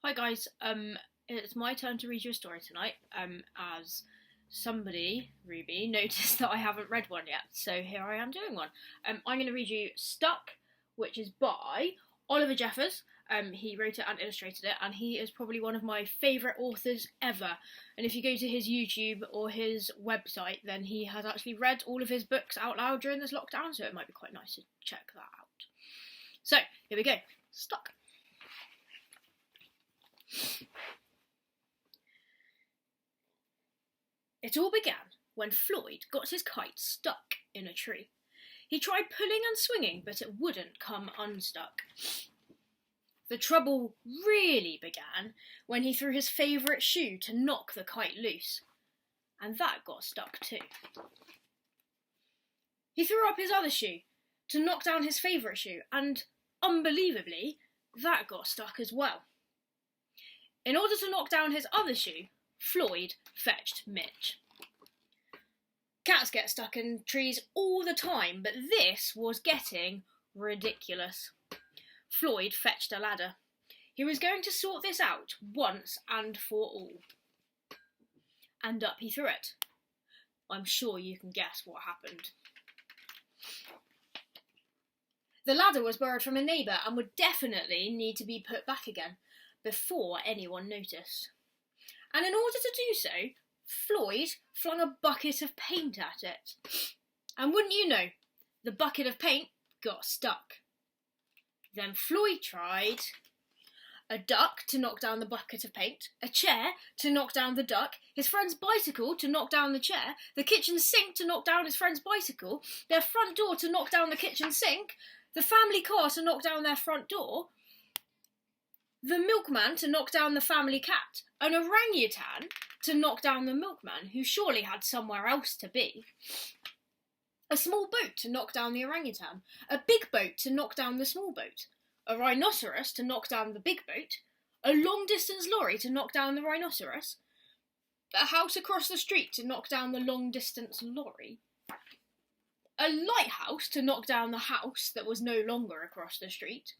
Hi guys, it's my turn to read you a story tonight. As somebody, Ruby, noticed that I haven't read one yet, so here I am doing one. I'm going to read you Stuck, which is by Oliver Jeffers. He wrote it and illustrated it, and he is probably one of my favourite authors ever. And if you go to his YouTube or his website, then he has actually read all of his books out loud during this lockdown, so it might be quite nice to check that out. So, here we go. Stuck. It all began when Floyd got his kite stuck in a tree. He tried pulling and swinging, but it wouldn't come unstuck. The trouble really began when he threw his favourite shoe to knock the kite loose, and that got stuck too. He threw up his other shoe to knock down his favourite shoe, and, unbelievably, that got stuck as well. In order to knock down his other shoe, Floyd fetched Mitch. Cats get stuck in trees all the time, but this was getting ridiculous. Floyd fetched a ladder. He was going to sort this out once and for all. And up he threw it. I'm sure you can guess what happened. The ladder was borrowed from a neighbour and would definitely need to be put back again before anyone noticed. And in order to do so, Floyd flung a bucket of paint at it. And wouldn't you know, the bucket of paint got stuck. Then Floyd tried a duck to knock down the bucket of paint, a chair to knock down the duck, his friend's bicycle to knock down the chair, the kitchen sink to knock down his friend's bicycle, their front door to knock down the kitchen sink, the family car to knock down their front door, the milkman to knock down the family cat, an orangutan to knock down the milkman, who surely had somewhere else to be, a small boat to knock down the orangutan, a big boat to knock down the small boat, a rhinoceros to knock down the big boat, a long-distance lorry to knock down the rhinoceros, a house across the street to knock down the long-distance lorry, a lighthouse to knock down the house that was no longer across the street,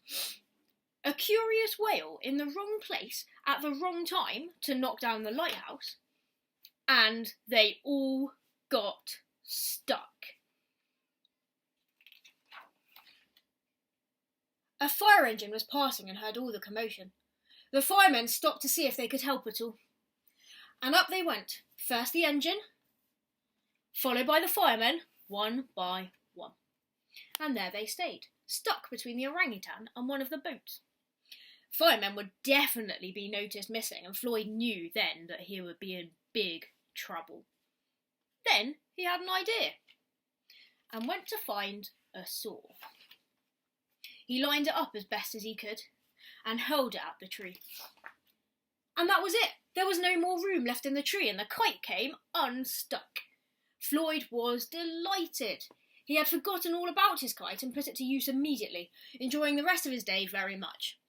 a curious whale in the wrong place at the wrong time to knock down the lighthouse, and they all got stuck. A fire engine was passing and heard all the commotion. The firemen stopped to see if they could help at all. And up they went, first the engine, followed by the firemen, one by one. And there they stayed, stuck between the orangutan and one of the boats. Firemen would definitely be noticed missing, and Floyd knew then that he would be in big trouble. Then he had an idea, and went to find a saw. He lined it up as best as he could, and hurled it at the tree. And that was it. There was no more room left in the tree, and the kite came unstuck. Floyd was delighted. He had forgotten all about his kite and put it to use immediately, enjoying the rest of his day very much.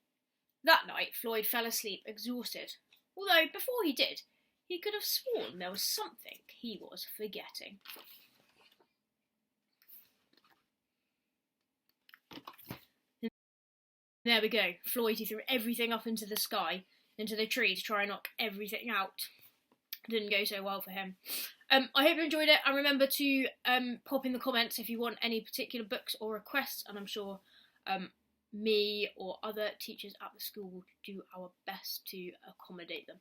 That night, Floyd fell asleep exhausted, although before he did, he could have sworn there was something he was forgetting. There we go. Floyd, he threw everything up into the sky, into the tree to try and knock everything out. Didn't go so well for him. I hope you enjoyed it, and remember to pop in the comments if you want any particular books or requests, and I'm sure me or other teachers at the school will do our best to accommodate them.